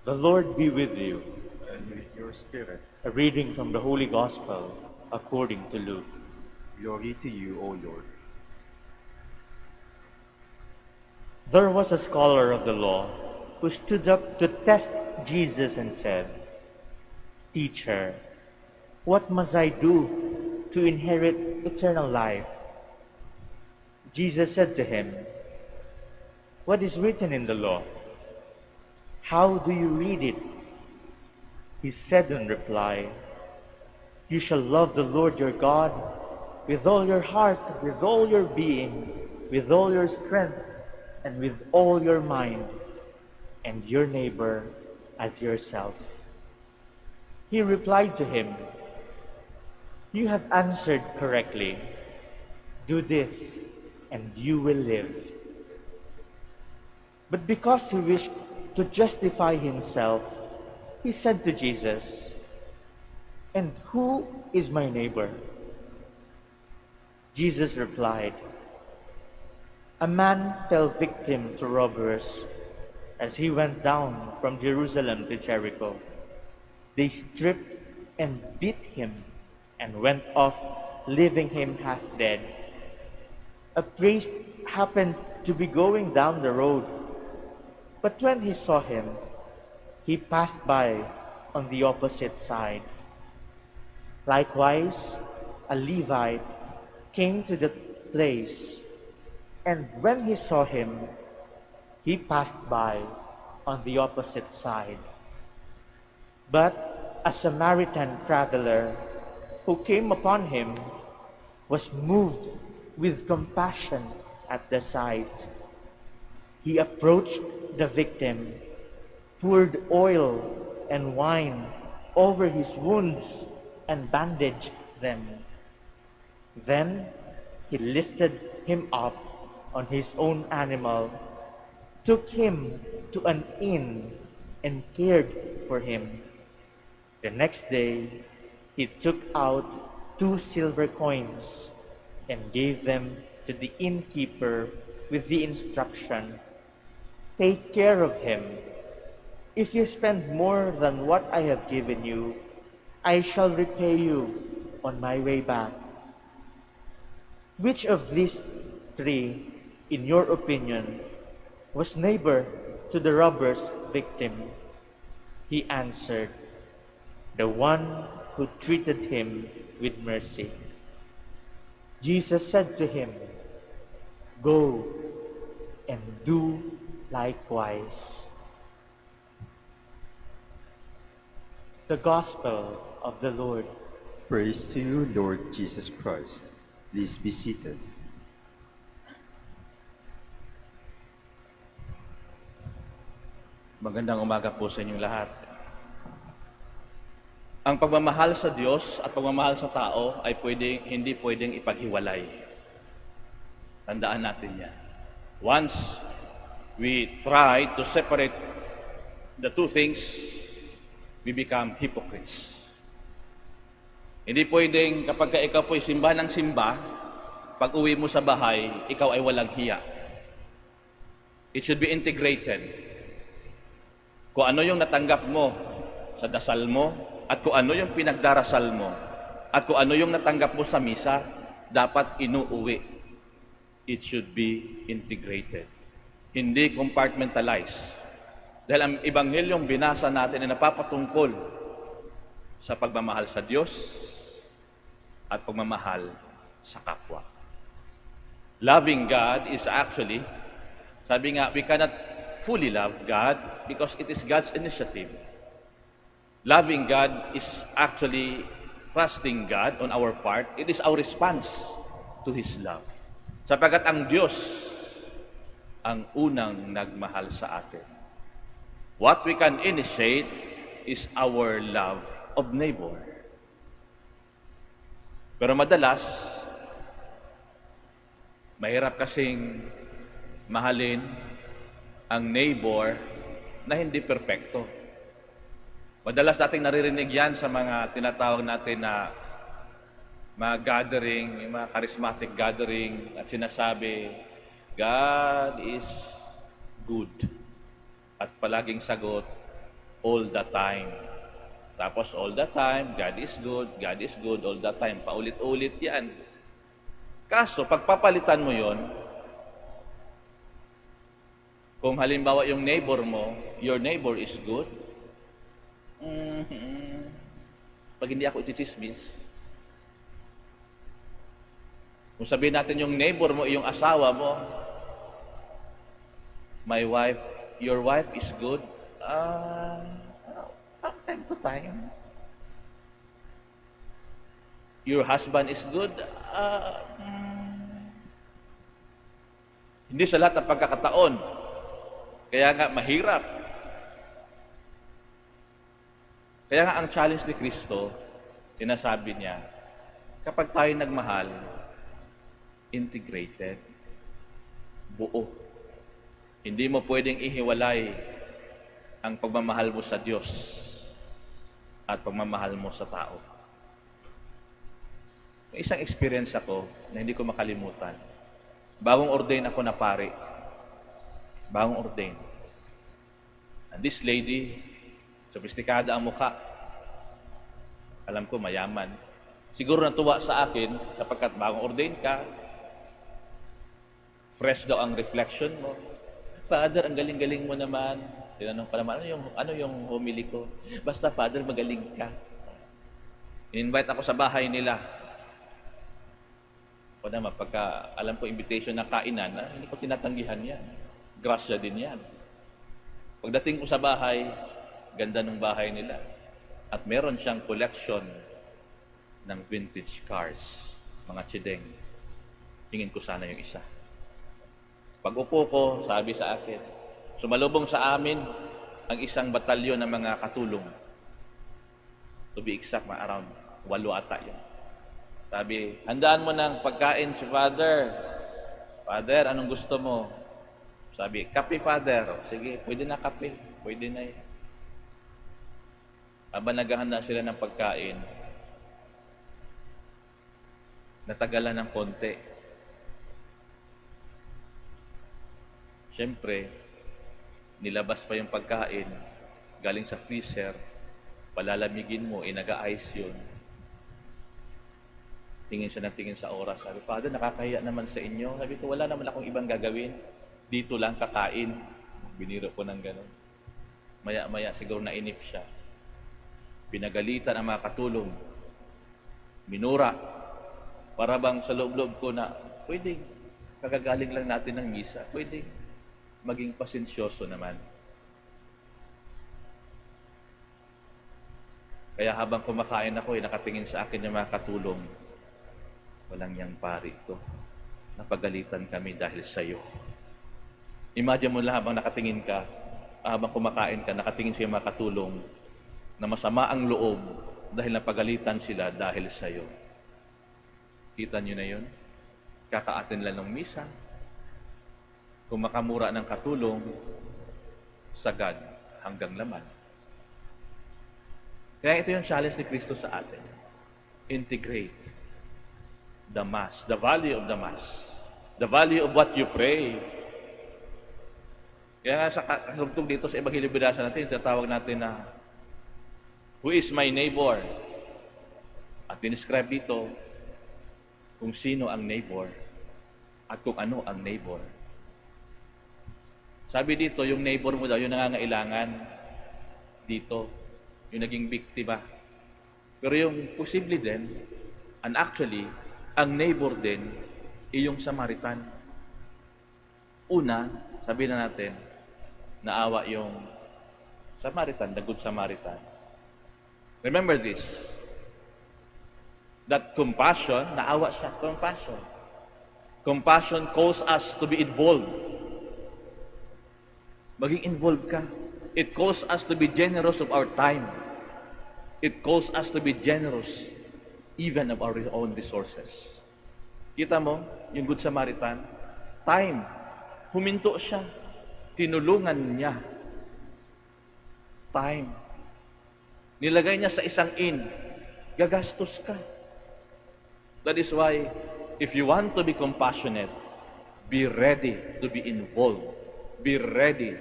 The Lord be with you. And with your spirit. A reading from the Holy Gospel according to Luke. Glory to you, O Lord. There was a scholar of the law who stood up to test Jesus and said, "Teacher, what must I do to inherit eternal life?" Jesus said to him, "What is written in the law? How do you read it?" He said in reply, "You shall love the Lord your God with all your heart, with all your being, with all your strength, and with all your mind, and your neighbor as yourself." He replied to him, "You have answered correctly. Do this, and you will live." But because he wished to justify himself, he said to Jesus, "And who is my neighbor?" Jesus replied, "A man fell victim to robbers as he went down from Jerusalem to Jericho. They stripped and beat him and went off, leaving him half dead. A priest happened to be going down the road, but when he saw him, he passed by on the opposite side. Likewise, a Levite came to the place, and when he saw him, he passed by on the opposite side. But a Samaritan traveler who came upon him was moved with compassion at the sight. He approached the victim, poured oil and wine over his wounds, and bandaged them. Then he lifted him up on his own animal, took him to an inn, and cared for him. The next day, he took out 2 silver coins and gave them to the innkeeper with the instruction, "Take care of him. If you spend more than what I have given you, I shall repay you on my way back." Which of these 3, in your opinion, was neighbor to the robber's victim? He answered, "The one who treated him with mercy." Jesus said to him, "Go and do likewise." The Gospel of the Lord. Praise to you, Lord Jesus Christ. Please be seated. Magandang umaga po sa inyong lahat. Ang pagmamahal sa Diyos at pagmamahal sa tao ay hindi pwedeng ipaghiwalay. Tandaan natin yan. Once we try to separate the two things, we become hypocrites. Hindi pwedeng kapag ikaw po'y simba ng simba, pag uwi mo sa bahay, ikaw ay walang hiya. It should be integrated. Kung ano yung natanggap mo sa dasal mo, at kung ano yung pinagdarasal mo, at kung ano yung natanggap mo sa misa, dapat inuuwi. It should be integrated. Hindi compartmentalized. Dahil ang Ebanghelyong binasa natin ay napapatungkol sa pagmamahal sa Diyos at pagmamahal sa kapwa. Loving God is actually, sabi nga, we cannot fully love God because it is God's initiative. Loving God is actually trusting God on our part. It is our response to His love. Sapagkat ang Diyos ang unang nagmahal sa atin. What we can initiate is our love of neighbor. Pero madalas, mahirap kasing mahalin ang neighbor na hindi perpekto. Madalas nating naririnig yan sa mga tinatawag natin na mga gathering, yung mga charismatic gathering, at sinasabi, God is good. At palaging sagot, all the time. Tapos all the time, God is good all the time. Paulit-ulit yan. Kaso, pagpapalitan mo yon, kung halimbawa yung neighbor mo, your neighbor is good, pag hindi ako ichichismis, kung sabihin natin yung neighbor mo, yung asawa mo, your wife is good, from time to time. Your husband is good, hindi sa lahat ng pagkakataon. Kaya nga mahirap. Kaya nga ang challenge ni Kristo, sinasabi niya, kapag tayo nagmahal, integrated, buo. Hindi mo pwedeng ihiwalay ang pagmamahal mo sa Diyos at pagmamahal mo sa tao. May isang experience ako na hindi ko makalimutan. Bagong ordain ako na pari. Bagong ordain. And this lady, sophisticada ang mukha. Alam ko, mayaman. Siguro natuwa sa akin sapagkat bagong ordain ka. Fresh daw ang reflection mo. Father, ang galing-galing mo naman. Tinanong pa naman, ano yung homily ko? Basta, Father, magaling ka. In-invite ako sa bahay nila. O naman, pagka alam ko invitation na kainan, hindi ko tinatanggihan yan. Grasya din yan. Pagdating ko sa bahay, ganda ng bahay nila. At meron siyang collection ng vintage cars, mga chideng. Hingin ko sana yung isa. Pag upo ko, sabi sa akin, sumalubong sa amin ang isang batalyon ng mga katulong. To be exact, around 8 ata yun. Sabi, handaan mo ng pagkain si Father. Father, anong gusto mo? Sabi, kape, Father. Sige, pwede na kape. Pwede na yan. Habang naghahanda sila ng pagkain, natagalan ng konti. Siyempre, nilabas pa yung pagkain, galing sa freezer, palalamigin mo, inaga-ice yun. Tingin siya ng tingin sa oras. Sabi, Father, nakakahiya naman sa inyo. Sabi ko, wala naman akong ibang gagawin. Dito lang kakain. Biniro ko ng gano'n. Maya-maya, siguro nainip siya. Pinagalitan ang mga katulong. Minura. Para bang sa loob-loob ko na, pwede, kagagaling lang natin ng misa. Pwede, maging pasensyoso naman. Kaya habang kumakain ako, nakatingin sa akin yung mga katulong. Walang yang pari ito. Napagalitan kami dahil sa iyo. Imagine mo lang habang nakatingin ka, habang kumakain ka, nakatingin siya mga katulong na masama ang loob dahil napagalitan sila dahil sa iyo. Kita nyo na yun? Kakaatin lang ng misa. Kung makamura ng katulong, sagad hanggang laman. Kaya ito yung challenge ni Kristo sa atin. Integrate the Mass, the value of the Mass, the value of what you pray. Kaya nga sa kasugtog dito sa Ebanghelyo binasa natin, tatawag natin na who is my neighbor? At dinescribe dito kung sino ang neighbor at kung ano ang neighbor. Sabi dito, yung neighbor mo daw, yung nangangailangan dito, yung naging biktima. Pero yung posible din, and actually, ang neighbor din, yung Samaritan. Una, sabihin na natin, naawa yung Samaritan, the Good Samaritan. Remember this, that compassion, naawa siya, compassion. Compassion calls us to be involved. Maging involved ka. It calls us to be generous of our time. It calls us to be generous even of our own resources. Kita mo, yung Good Samaritan, time, huminto siya, tinulungan niya. Time. Nilagay niya sa isang inn, gagastos ka. That is why, if you want to be compassionate, be ready to be involved. Be ready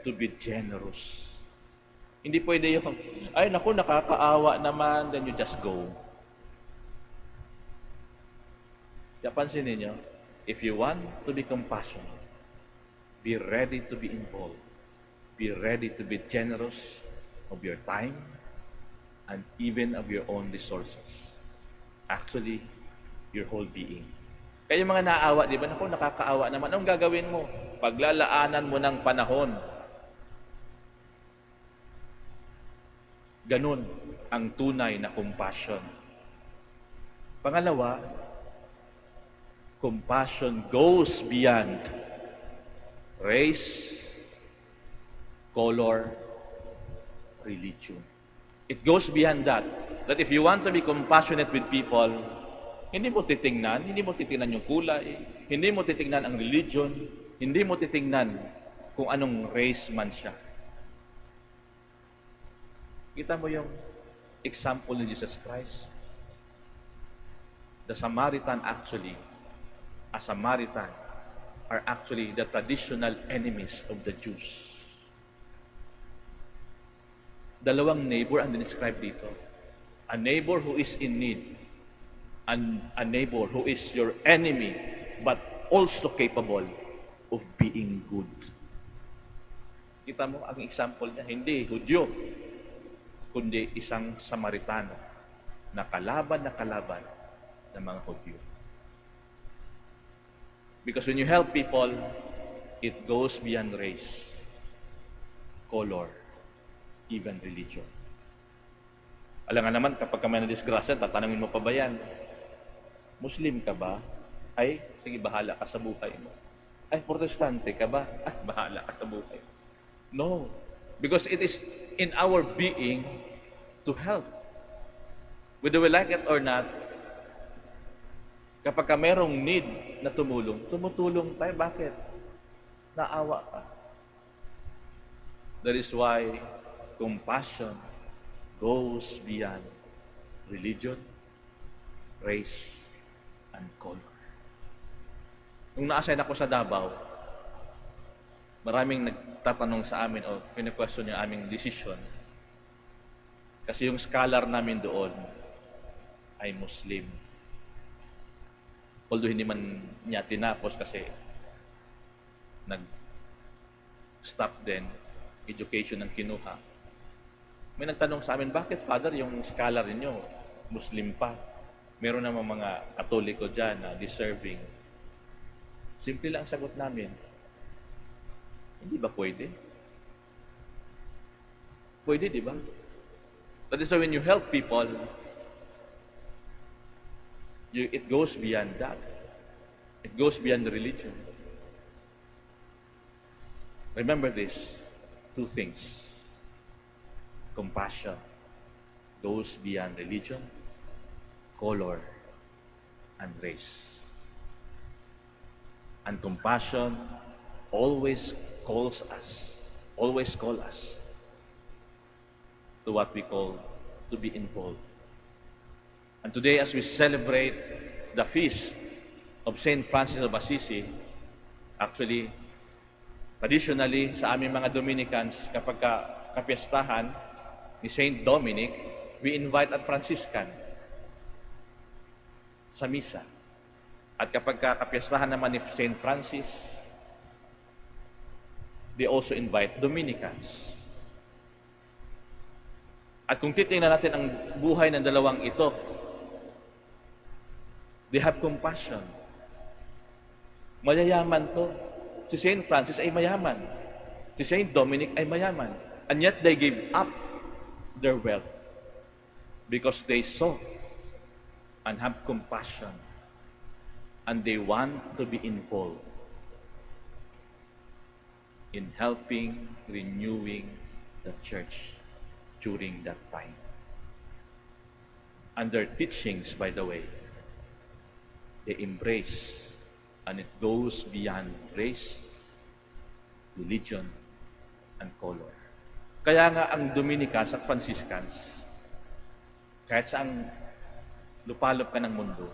to be generous. Hindi pwede yung, ay naku, nakakaawa naman, then you just go. Kaya pansinin ninyo, if you want to be compassionate, be ready to be involved. Be ready to be generous of your time and even of your own resources. Actually, your whole being. Kaya yung mga naawa, di ba? Naku, nakakaawa naman. Anong gagawin mo? Paglalaanan mo ng panahon. Ganun ang tunay na compassion. Pangalawa, compassion goes beyond race, color, religion. It goes beyond that. That if you want to be compassionate with people, hindi mo titingnan yung kulay, hindi mo titingnan ang religion, hindi mo titingnan kung anong race man siya. Kita mo yung example ni Jesus Christ. The Samaritan actually, a Samaritan, are actually the traditional enemies of the Jews. Dalawang neighbor ang describe dito. A neighbor who is in need, and a neighbor who is your enemy, but also capable of being good. Kita mo ang example niya, hindi Hudyo, kundi isang Samaritano na kalaban ng mga Hudyo. Because when you help people, it goes beyond race, color, even religion. Alam nga naman, kapag may na-disgrasya, tatanungin mo pa ba yan? Muslim ka ba? Ay, sige, bahala ka sa buhay mo. Ay, protestante ka ba? Ay, bahala ka sa buhay mo. No. Because it is in our being to help. Whether we like it or not, kapag ka merong need na tumutulong tayo. Bakit? Naawa ka. That is why compassion goes beyond religion, race, and color. Nung na-assign ako sa Davao, maraming nagtatanong sa amin o pina-question yung aming decision. Kasi yung scholar namin doon ay Muslim. Although hindi man niya tinapos kasi nag-stop din, education ang kinuha. May nagtanong sa amin, bakit Father yung scholar ninyo, Muslim pa? Meron naman mga Katoliko dyan na deserving. Simple lang ang sagot namin. Hindi ba pwede? Pwede, di ba? That is why when you help people, it goes beyond that. It goes beyond the religion. Remember this, two things. Compassion goes beyond religion, color, and race. And compassion always call us to what we call to be involved. And today, as we celebrate the feast of St. Francis of Assisi, actually, traditionally, sa aming mga Dominicans, kapag kapiestahan ni St. Dominic, we invite a Franciscan sa misa. At kapag kapiestahan naman ni St. Francis, they also invite Dominicans. At kung titingnan natin ang buhay ng dalawang ito, they have compassion. Mayayaman to. Si St. Francis ay mayaman. Si St. Dominic ay mayaman. And yet they gave up their wealth because they saw and have compassion and they want to be involved in helping, renewing the church during that time. And their teachings, by the way, they embrace, and it goes beyond race, religion, and color. Kaya nga ang Dominicans at Franciscans, kahit saang lupalop ka ng mundo,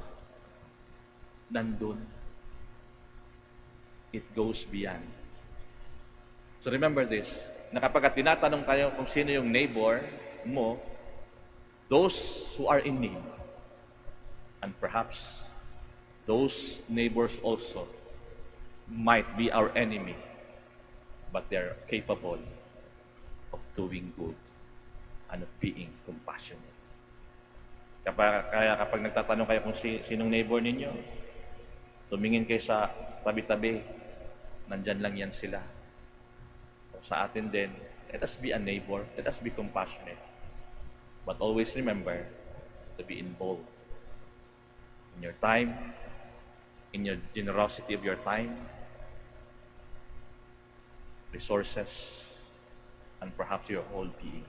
nandun, it goes beyond. So remember this, na kapag tinatanong tayo kung sino yung neighbor mo, those who are in need, and perhaps those neighbors also might be our enemy, but they're capable of doing good and of being compassionate. Kaya kapag nagtatanong kayo kung sinong neighbor ninyo, tumingin kayo sa tabi-tabi, nandyan lang yan sila. So, sa atin din, let us be a neighbor, let us be compassionate. But always remember to be involved in your time, in your generosity of your time, resources, and perhaps your whole being.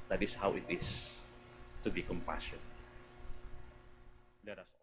That is how it is to be compassionate. Let us